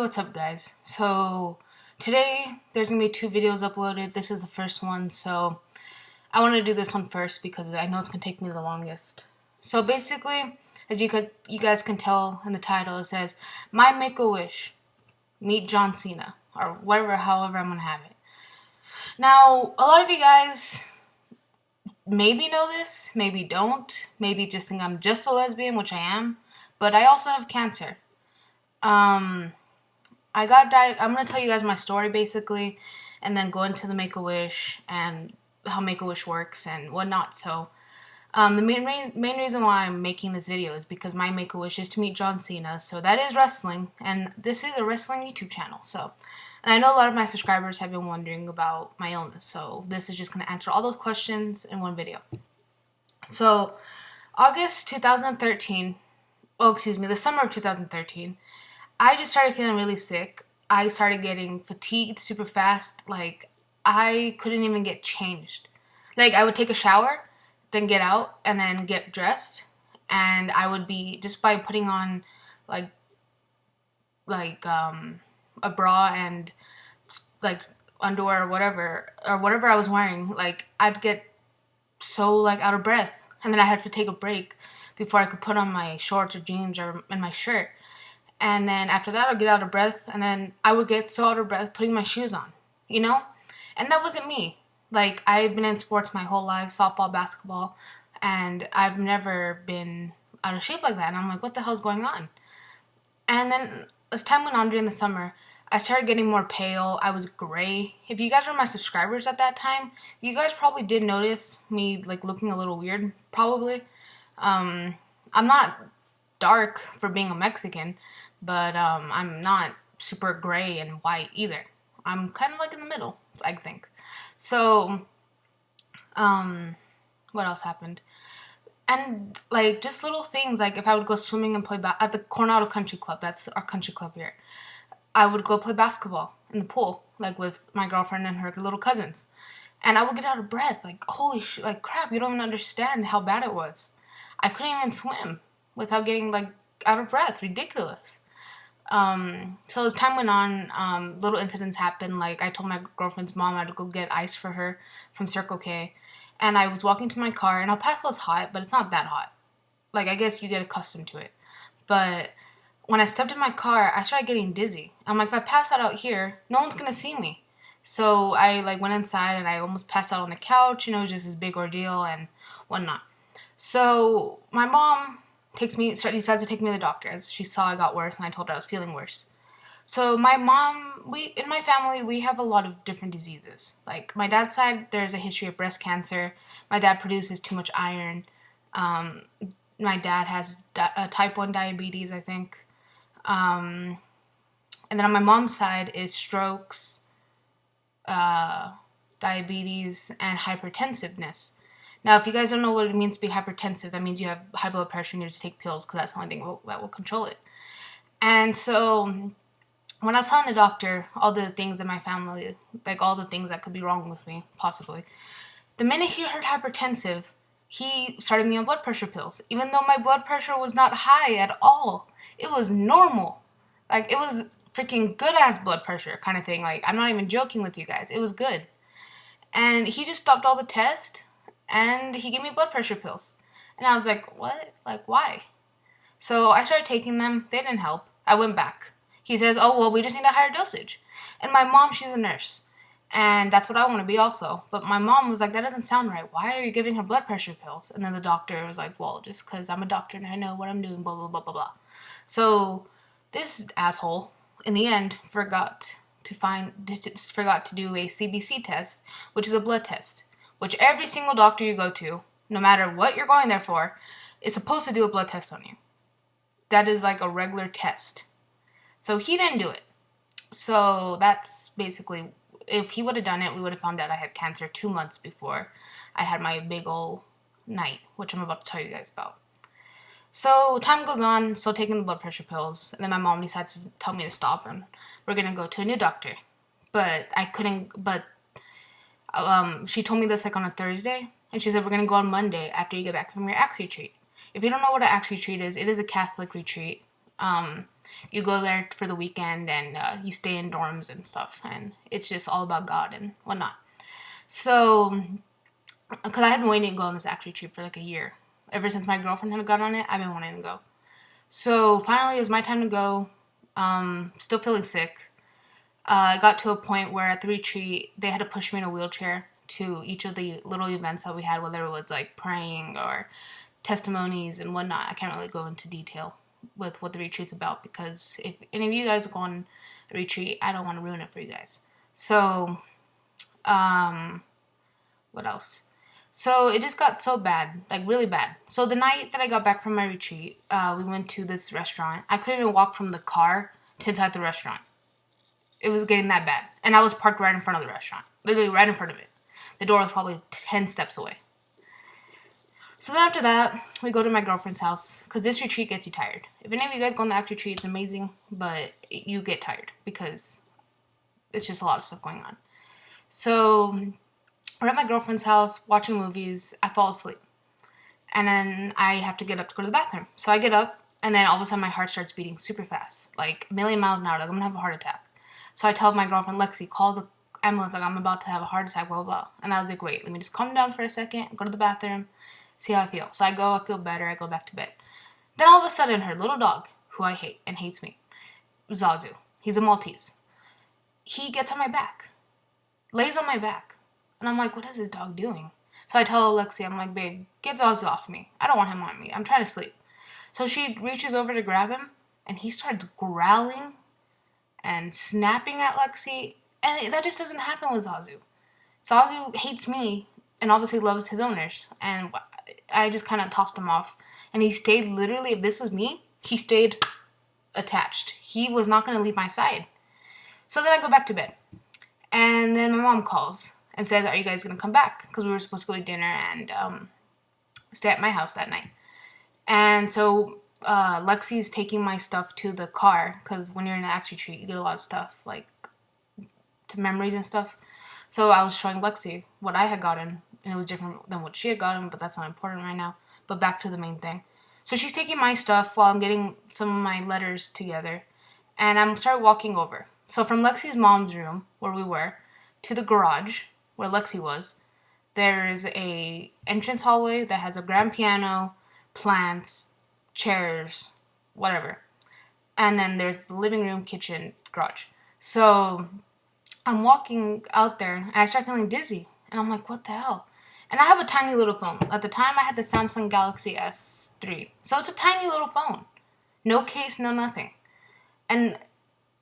what's up guys? So today there's gonna be two videos uploaded. This is the first one, so I want to do this one first because I know it's gonna take me the longest. So basically, as you guys can tell in the title, it says My Make-A-Wish, meet John Cena, or whatever, however I'm gonna have it. Now, a lot of you guys maybe know this, maybe don't, maybe just think I'm just a lesbian, which I am, but I also have cancer. I got I'm going to tell you guys my story basically, and then go into the Make-A-Wish and how Make-A-Wish works and whatnot. So, the main reason why I'm making this video is because my Make-A-Wish is to meet John Cena. So that is wrestling, and this is a wrestling YouTube channel. So, and I know a lot of my subscribers have been wondering about my illness. So this is just going to answer all those questions in one video. So, August 2013, the summer of 2013, I just started feeling really sick. I started getting fatigued super fast. Like, I couldn't even get changed. Like, I would take a shower, then get out, and then get dressed. And I would be, just by putting on, a bra and, underwear or whatever I was wearing, I'd get so, out of breath. And then I had to take a break before I could put on my shorts or jeans and my shirt. And then after that, I'd get out of breath, and then I would get so out of breath putting my shoes on, you know? And that wasn't me. I've been in sports my whole life, softball, basketball, and I've never been out of shape like that. And I'm like, what the hell's going on? And then as time went on during the summer, I started getting more pale. I was gray. If you guys were my subscribers at that time, you guys probably did notice me, looking a little weird, probably. I'm not dark for being a Mexican, but I'm not super gray and white either. I'm kind of in the middle, I think. So, what else happened? And just little things, if I would go swimming and play at the Coronado Country Club, that's our country club here, I would go play basketball in the pool, with my girlfriend and her little cousins. And I would get out of breath, holy shit, crap, you don't even understand how bad it was. I couldn't even swim without getting, out of breath. Ridiculous. So as time went on, little incidents happened. I told my girlfriend's mom I had to go get ice for her from Circle K. And I was walking to my car, and El Paso's hot, but it's not that hot. I guess you get accustomed to it. But when I stepped in my car, I started getting dizzy. I'm like, if I pass out here, no one's going to see me. So I, went inside, and I almost passed out on the couch. It was just this big ordeal and whatnot. So my mom decides to take me to the doctor, as she saw I got worse, and I told her I was feeling worse. So my mom, in my family, we have a lot of different diseases. My dad's side, there's a history of breast cancer. My dad produces too much iron. My dad has type 1 diabetes, I think. And then on my mom's side is strokes, diabetes, and hypertensiveness. Now, if you guys don't know what it means to be hypertensive, that means you have high blood pressure and you have to take pills, because that's the only thing that will control it. And so when I was telling the doctor all the things that my family, all the things that could be wrong with me, possibly, the minute he heard hypertensive, he started me on blood pressure pills, even though my blood pressure was not high at all. It was normal. It was freaking good-ass blood pressure kind of thing. I'm not even joking with you guys. It was good. And he just stopped all the tests, and he gave me blood pressure pills. And I was like, what? Why? So I started taking them. They didn't help. I went back. He says, oh, well, we just need a higher dosage. And my mom, she's a nurse. And that's what I want to be also. But my mom was like, that doesn't sound right. Why are you giving her blood pressure pills? And then the doctor was like, well, just because I'm a doctor and I know what I'm doing, blah, blah, blah, blah, blah. So this asshole, in the end, forgot to do a CBC test, which is a blood test, which every single doctor you go to, no matter what you're going there for, is supposed to do a blood test on you. That is a regular test. So he didn't do it. So that's basically, if he would have done it, we would have found out I had cancer 2 months before I had my big old night, which I'm about to tell you guys about. So time goes on, still taking the blood pressure pills, and then my mom decides to tell me to stop, and we're going to go to a new doctor. But I couldn't, she told me this on a Thursday, and she said, we're going to go on Monday after you get back from your AXI retreat. If you don't know what an AXI retreat is, it is a Catholic retreat. You go there for the weekend and you stay in dorms and stuff, and it's just all about God and whatnot. So, because I had been waiting to go on this actual trip for like a year. Ever since my girlfriend had got on it, I've been wanting to go. So finally, it was my time to go. Still feeling sick. I got to a point where at the retreat, they had to push me in a wheelchair to each of the little events that we had, whether it was like praying or testimonies and whatnot. I can't really go into detail with what the retreat's about because if any of you guys go on a retreat, I don't want to ruin it for you guys. So, what else? So it just got so bad, like really bad. So the night that I got back from my retreat, we went to this restaurant. I couldn't even walk from the car to inside the restaurant. It was getting that bad. And I was parked right in front of the restaurant. Literally right in front of it. The door was probably 10 steps away. So then after that, we go to my girlfriend's house. Because this retreat gets you tired. If any of you guys go on the ACT retreat, it's amazing. But you get tired. Because it's just a lot of stuff going on. So we're at my girlfriend's house watching movies. I fall asleep. And then I have to get up to go to the bathroom. So I get up. And then all of a sudden my heart starts beating super fast. Like a million miles an hour. Like I'm going to have a heart attack. So I tell my girlfriend, Lexi, call the ambulance. Like, I'm about to have a heart attack, blah, blah, blah. And I was like, wait, let me just calm down for a second, go to the bathroom, see how I feel. So I go, I feel better, I go back to bed. Then all of a sudden, her little dog, who I hate and hates me, Zazu, he's a Maltese, he gets on my back, lays on my back. And I'm like, what is this dog doing? So I tell Lexi, I'm like, babe, get Zazu off me. I don't want him on me. I'm trying to sleep. So she reaches over to grab him, and he starts growling and snapping at Lexi, and that just doesn't happen with Zazu. Zazu hates me and obviously loves his owners, and I just kind of tossed him off, and he stayed literally, if this was me, he stayed attached. He was not going to leave my side. So then I go back to bed, and then my mom calls and says, are you guys going to come back? Because we were supposed to go to dinner and stay at my house that night. And so Lexi's taking my stuff to the car because when you're in an ACT retreat, you get a lot of stuff, like to memories and stuff. So I was showing Lexi what I had gotten, and it was different than what she had gotten, but that's not important right now. But back to the main thing. So she's taking my stuff while I'm getting some of my letters together, and I'm start walking over. So from Lexi's mom's room, where we were, to the garage, where Lexi was, there is a entrance hallway that has a grand piano, plants, chairs, whatever. And then there's the living room, kitchen, garage. So I'm walking out there and I start feeling dizzy. And I'm like, what the hell? And I have a tiny little phone. At the time I had the Samsung Galaxy S3. So it's a tiny little phone. No case, no nothing. And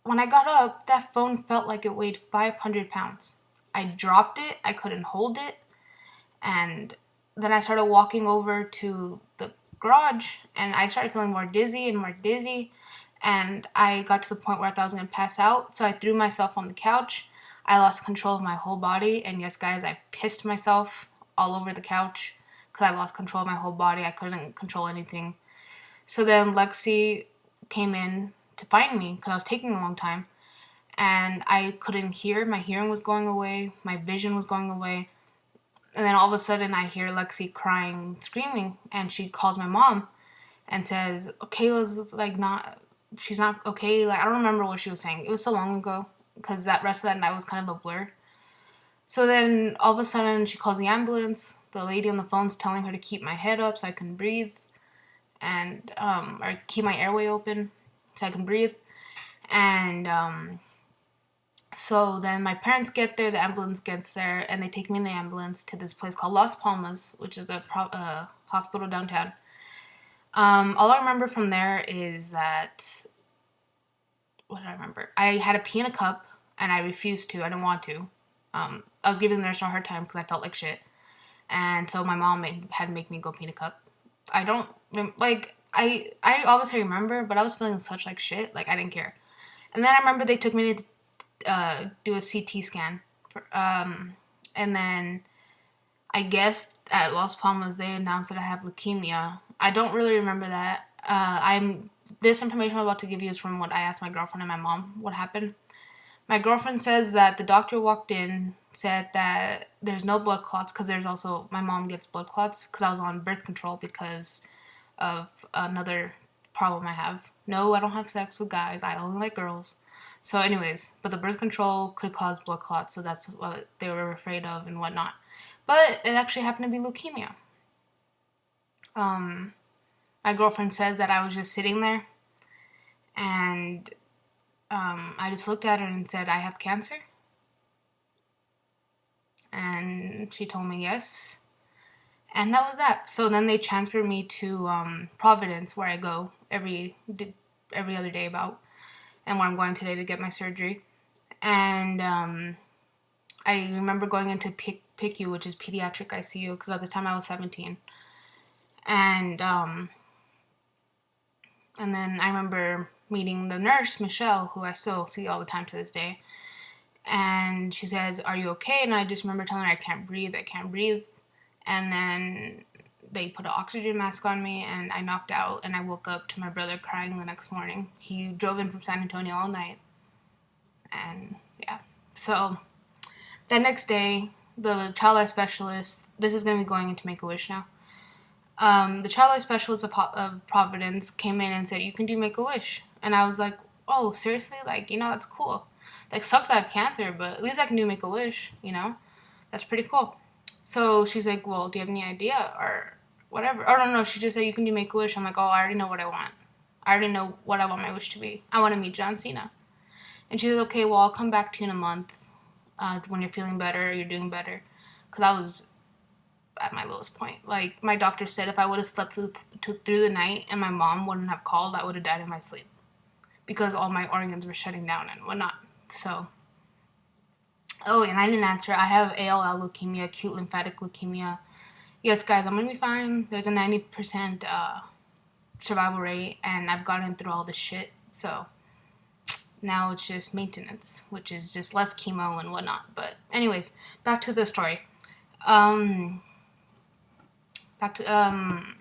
when I got up, that phone felt like it weighed 500 pounds. I dropped it. I couldn't hold it. And then I started walking over to the garage, and I started feeling more dizzy and more dizzy, and I got to the point where I thought I was going to pass out, so I threw myself on the couch. I lost control of my whole body, and yes, guys, I pissed myself all over the couch because I lost control of my whole body. I couldn't control anything. So then Lexi came in to find me because I was taking a long time, and I couldn't hear. My hearing was going away. My vision was going away. And then all of a sudden, I hear Lexi crying, screaming, and she calls my mom and says, Kayla's like she's not okay. Like, I don't remember what she was saying. It was so long ago because that rest of that night was kind of a blur. So then all of a sudden, she calls the ambulance. The lady on the phone's telling her to keep my head up so I can breathe and, or keep my airway open so I can breathe. And, so then my parents get there, the ambulance gets there, and they take me in the ambulance to this place called Las Palmas, which is a hospital downtown. All I remember from there is that, what did I remember? I had to pee in a cup, and I refused to. I didn't want to. I was giving the nurse a hard time because I felt like shit. And so my mom had to make me go pee in a cup. I don't, like, I obviously remember, but I was feeling such like shit, like I didn't care. And then I remember they took me to do a CT scan. And then I guess at Las Palmas they announced that I have leukemia. I don't really remember that. This information I'm about to give you is from what I asked my girlfriend and my mom what happened. My girlfriend says that the doctor walked in, said that there's no blood clots because there's also, my mom gets blood clots because I was on birth control because of another problem I have. No, I don't have sex with guys. I only like girls. So anyways, but the birth control could cause blood clots, so that's what they were afraid of and whatnot. But it actually happened to be leukemia. My girlfriend says that I was just sitting there, and I just looked at her and said, I have cancer. And she told me yes. And that was that. So then they transferred me to Providence, where I go every other day about, and where I'm going today to get my surgery. And I remember going into PICU, which is pediatric ICU, because at the time I was 17. And then I remember meeting the nurse, Michelle, who I still see all the time to this day. And she says, are you okay? And I just remember telling her I can't breathe. And then they put an oxygen mask on me, and I knocked out, and I woke up to my brother crying the next morning. He drove in from San Antonio all night. And yeah. So that next day, the child life specialist, this is going to be going into Make-A-Wish now. The child life specialist of Providence came in and said, you can do Make-A-Wish. And I was like, oh, seriously? Like, that's cool. Like, sucks I have cancer, but at least I can do Make-A-Wish, That's pretty cool. So she's like, well, do you have any idea or whatever? Oh, no, she just said you can do Make-A-Wish. I'm like, oh, I already know what I want. I already know what I want my wish to be. I want to meet John Cena. And she said, okay, well, I'll come back to you in a month. It's when you're feeling better, you're doing better. Because I was at my lowest point. Like, my doctor said if I would have slept through the night and my mom wouldn't have called, I would have died in my sleep. Because all my organs were shutting down and whatnot. So, oh, and I didn't answer. I have ALL leukemia, acute lymphatic leukemia. Yes, guys, I'm going to be fine. There's a 90% survival rate, and I've gotten through all this shit. So, now it's just maintenance, which is just less chemo and whatnot. But anyways, back to the story.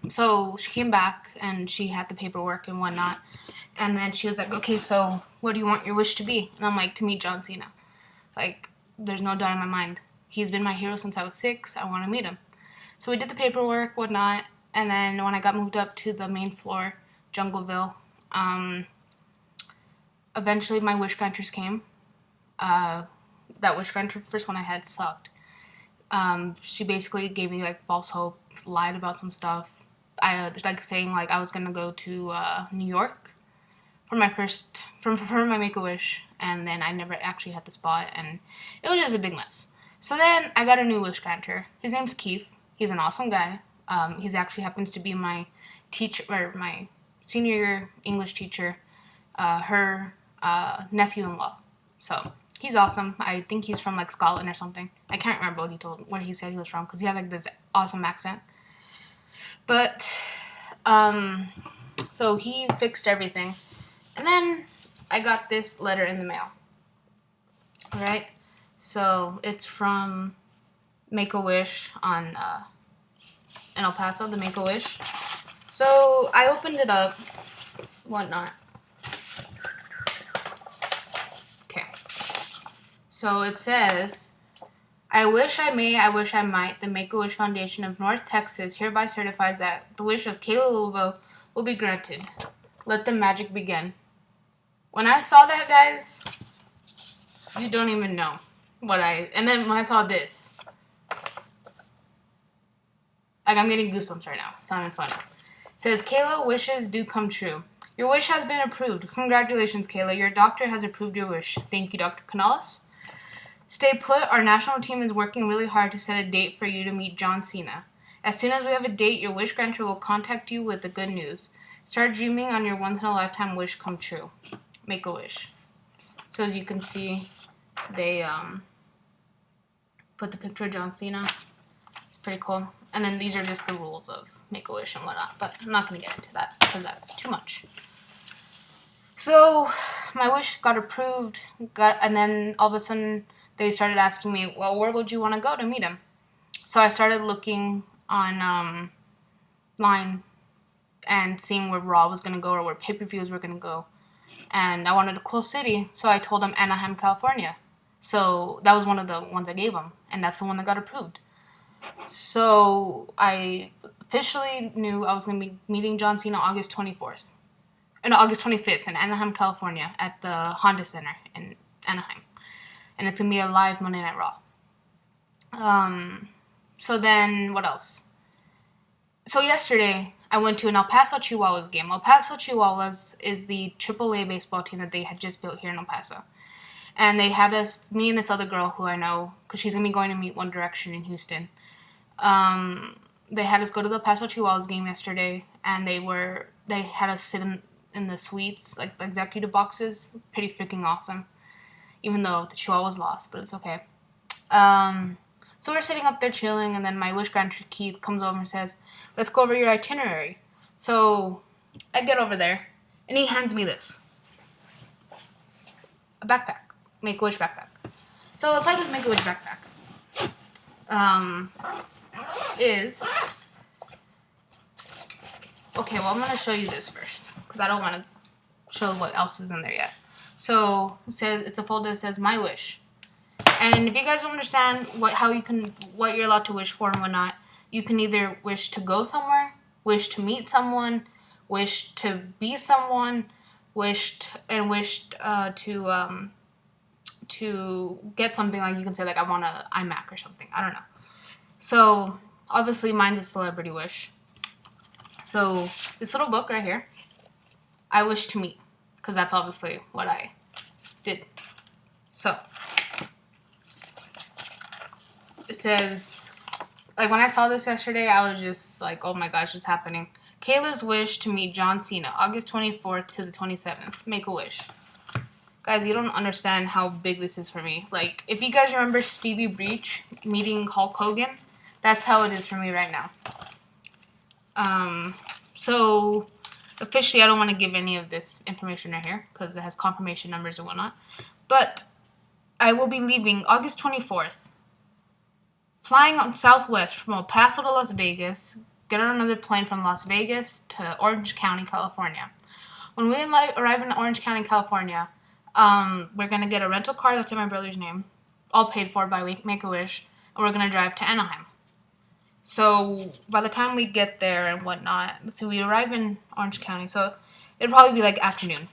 So she came back, and she had the paperwork and whatnot. And then she was like, okay, so what do you want your wish to be? And I'm like, to meet John Cena. Like, there's no doubt in my mind. He's been my hero since I was 6. I want to meet him. So we did the paperwork, whatnot. And then when I got moved up to the main floor, Jungleville, eventually my wish granters came. That wish granter, first one I had, sucked. She basically gave me, like, false hope, lied about some stuff. Saying, like, I was going to go to New York for my Make-A-Wish, and then I never actually had the spot, and it was just a big mess. So then I got a new wish granter. His name's Keith. He's an awesome guy. He's actually happens to be my teacher, or my senior year English teacher, her nephew-in-law. So he's awesome. I think he's from, like, Scotland or something. I can't remember where he said he was from, because he had, like, this awesome accent. But so he fixed everything. And then I got this letter in the mail. Alright? So it's from Make-A-Wish in El Paso, the Make-A-Wish. So I opened it up, whatnot. Okay. So it says, I wish I may, I wish I might. The Make-A-Wish Foundation of North Texas hereby certifies that the wish of Kayla Louisville will be granted. Let the magic begin. When I saw that, guys, you don't even know and then when I saw this, like, I'm getting goosebumps right now. It's not even funny. It says, Kayla, wishes do come true. Your wish has been approved. Congratulations, Kayla. Your doctor has approved your wish. Thank you, Dr. Canales. Stay put. Our national team is working really hard to set a date for you to meet John Cena. As soon as we have a date, your wish granter will contact you with the good news. Start dreaming on your once-in-a-lifetime wish come true. Make-A-Wish. So as you can see, they put the picture of John Cena. It's pretty cool. And then these are just the rules of Make-A-Wish and whatnot. But I'm not going to get into that because that's too much. So my wish got approved. And then all of a sudden they started asking me, well, where would you want to go to meet him? So I started looking on line and seeing where Raw was going to go or where pay-per-views were going to go. And I wanted a cool city, so I told him Anaheim, California. So that was one of the ones I gave him, and that's the one that got approved. So I officially knew I was going to be meeting John Cena August 24th. and August 25th in Anaheim, California, at the Honda Center in Anaheim, and it's gonna be a live Monday Night Raw. So then what else? So yesterday I went to an El Paso Chihuahuas game. El Paso Chihuahuas is the AAA baseball team that they had just built here in El Paso. And they had me and this other girl who I know, because she's going to be going to meet One Direction in Houston. They had us go to the El Paso Chihuahuas game yesterday, and they had us sit in the suites, like the executive boxes. Pretty freaking awesome. Even though the Chihuahuas lost, but it's okay. So we're sitting up there chilling, and then my wish granter Keith comes over and says, "Let's go over your itinerary." So I get over there, and he hands me this. A backpack. Make-A-Wish backpack. So inside this Make-A-Wish backpack is... Okay, well, I'm going to show you this first, because I don't want to show what else is in there yet. So it's a folder that says My Wish. And if you guys don't understand what you're allowed to wish for and whatnot, you can either wish to go somewhere, wish to meet someone, wish to be someone, to get something. Like you can say like I want an iMac or something. I don't know. So obviously mine's a celebrity wish. So this little book right here, I wish to meet, because that's obviously what I did. So it says, like when I saw this yesterday, I was just like, oh my gosh, it's happening. Kayla's wish to meet John Cena, August 24th to the 27th. Make-A-Wish. Guys, you don't understand how big this is for me. Like, if you guys remember Stevie Breach meeting Hulk Hogan, that's how it is for me right now. So officially, I don't want to give any of this information right here, because it has confirmation numbers and whatnot. But I will be leaving August 24th. Flying on Southwest from El Paso to Las Vegas, get on another plane from Las Vegas to Orange County, California. When we arrive in Orange County, California, we're going to get a rental car that's in my brother's name, all paid for by Make-A-Wish, and we're going to drive to Anaheim. So by the time we get there and whatnot, so we arrive in Orange County, so it'll probably be like afternoon.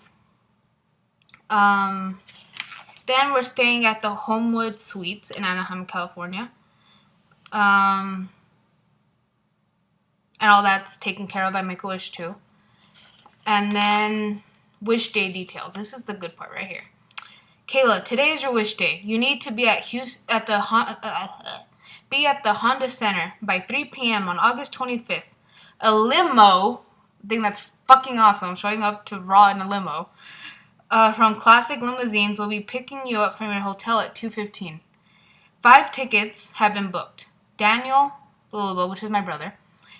Then we're staying at the Homewood Suites in Anaheim, California. And all that's taken care of by Make-A-Wish too. And then wish day details. This is the good part right here. Kayla, today is your wish day. You need to be at the Honda Center by 3 p.m. on August 25th. A limo, I think that's fucking awesome, showing up to Raw in a limo, from Classic Limousines will be picking you up from your hotel at 2:15. 5 tickets have been booked. Daniel, which is my brother,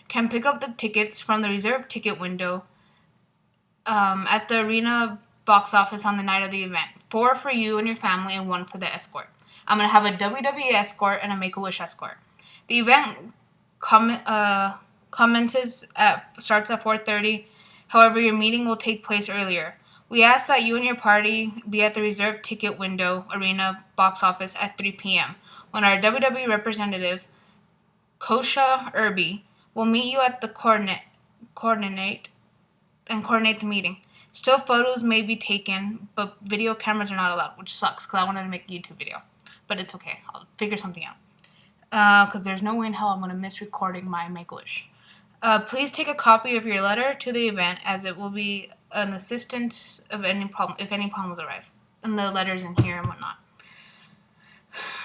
can pick up the tickets from the reserved ticket window at the arena box office on the night of the event. 4 for you and your family and 1 for the escort. I'm going to have a WWE escort and a Make-A-Wish escort. The event starts at 4:30. However, your meeting will take place earlier. We ask that you and your party be at the reserved ticket window arena box office at 3 p.m. when our WWE representative, Kosha Irby, will meet you at the coordinate the meeting. Still photos may be taken, but video cameras are not allowed, which sucks because I wanted to make a YouTube video. But it's okay. I'll figure something out. Because there's no way in hell I'm going to miss recording my Make-A-Wish. Please take a copy of your letter to the event, as it will be an assistance of any problem if any problems arise. And the letters in here and whatnot.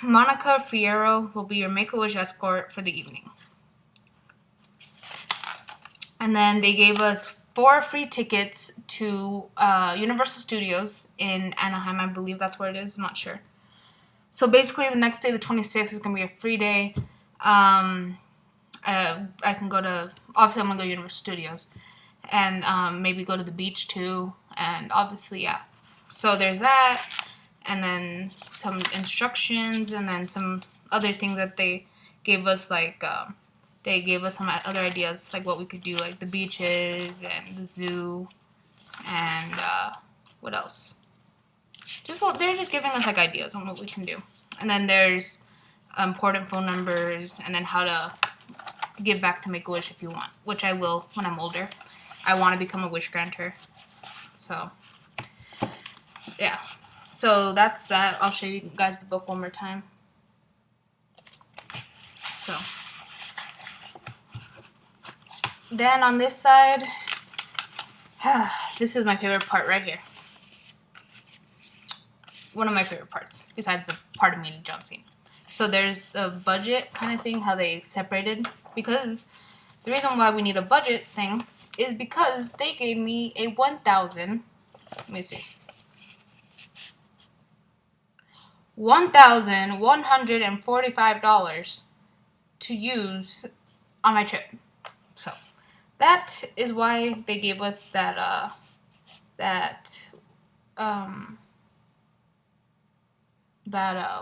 Monica Fierro will be your Make-A-Wish escort for the evening. And then they gave us 4 free tickets to Universal Studios in Anaheim. I believe that's where it is. I'm not sure. So basically, the next day, the 26th, is going to be a free day. I can go to... Obviously, I'm going to go to Universal Studios. And maybe go to the beach, too. And obviously, yeah. So there's that. And then some instructions. And then some other things that they gave us, like... They gave us some other ideas, like what we could do, like the beaches and the zoo, and what else? They're just giving us like ideas on what we can do. And then there's important phone numbers, and then how to give back to Make-A-Wish if you want, which I will when I'm older. I want to become a wish granter. So, yeah. So that's that. I'll show you guys the book one more time. So, then on this side, this is my favorite part right here. One of my favorite parts, besides the part of meeting John Cena. So there's the budget kind of thing, how they separated. Because the reason why we need a budget thing is because they gave me a $1,145 to use on my trip. So that is why they gave us that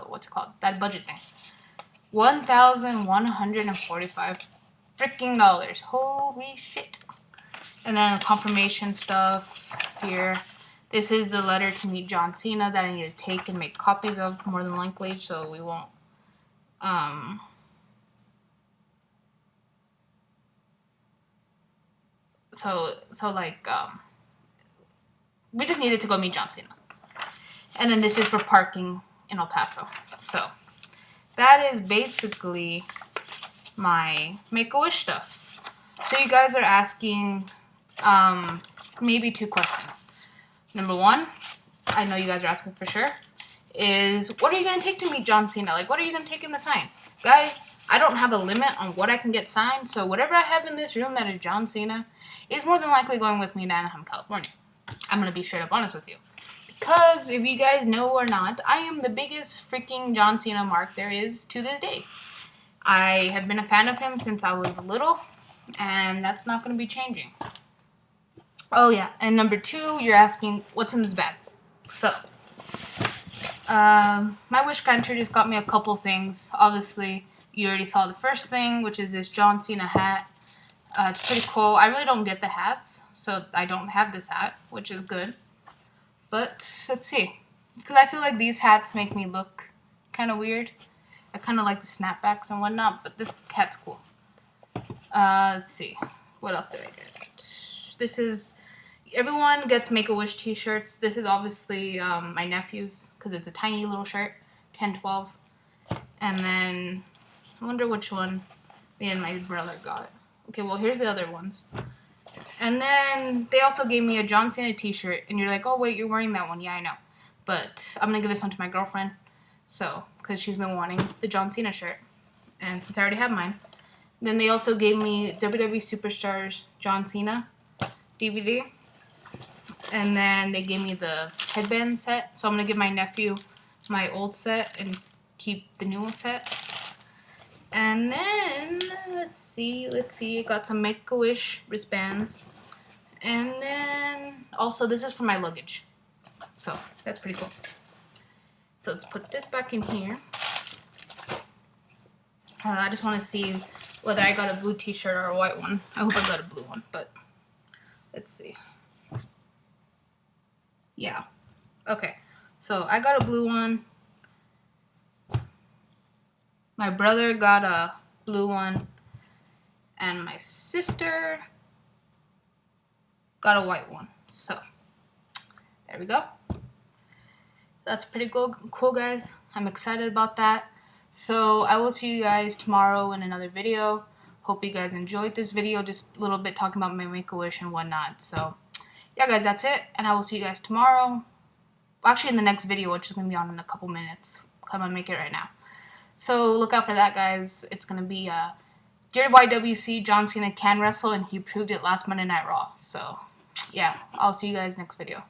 what's it called? That budget thing. $1,145 freaking dollars. Holy shit. And then confirmation stuff here. This is the letter to meet John Cena that I need to take and make copies of, more than likely, so we won't we just needed to go meet John Cena. And then this is for parking in El Paso. So that is basically my Make-A-Wish stuff. So you guys are asking maybe 2 questions. Number 1, I know you guys are asking for sure, is what are you going to take to meet John Cena? Like, what are you going to take him to sign? Guys, I don't have a limit on what I can get signed, so whatever I have in this room that is John Cena is more than likely going with me to Anaheim, California. I'm going to be straight up honest with you. Because, if you guys know or not, I am the biggest freaking John Cena mark there is to this day. I have been a fan of him since I was little, and that's not going to be changing. Oh, yeah, and number 2, you're asking, what's in this bag? So, my wish granter just got me a couple things. Obviously, you already saw the first thing, which is this John Cena hat. It's pretty cool. I really don't get the hats, so I don't have this hat, which is good. But, let's see. Because I feel like these hats make me look kind of weird. I kind of like the snapbacks and whatnot, but this hat's cool. Let's see. What else did I get? This is... Everyone gets Make-A-Wish t-shirts. This is obviously my nephew's, because it's a tiny little shirt. 10-12. And then... I wonder which one me and my brother got. Okay, well, here's the other ones. And then they also gave me a John Cena t-shirt. And you're like, oh, wait, you're wearing that one. Yeah, I know. But I'm going to give this one to my girlfriend. So, because she's been wanting the John Cena shirt. And since I already have mine. Then they also gave me WWE Superstars John Cena DVD. And then they gave me the headband set. So I'm going to give my nephew my old set and keep the new set. And then, let's see. I got some Make-A-Wish wristbands. And then, also, this is for my luggage. So, that's pretty cool. So, let's put this back in here. I just want to see whether I got a blue t-shirt or a white one. I hope I got a blue one, but let's see. Yeah. Okay. So, I got a blue one. My brother got a blue one. And my sister got a white one. So, there we go. That's pretty cool, guys. I'm excited about that. So, I will see you guys tomorrow in another video. Hope you guys enjoyed this video. Just a little bit talking about my Make-A-Wish and whatnot. So, yeah, guys, that's it. And I will see you guys tomorrow. Actually, in the next video, which is going to be on in a couple minutes. I'm going to make it right now. So, look out for that, guys. It's going to be Jared YWC, John Cena can wrestle, and he proved it last Monday Night Raw. So, yeah, I'll see you guys next video.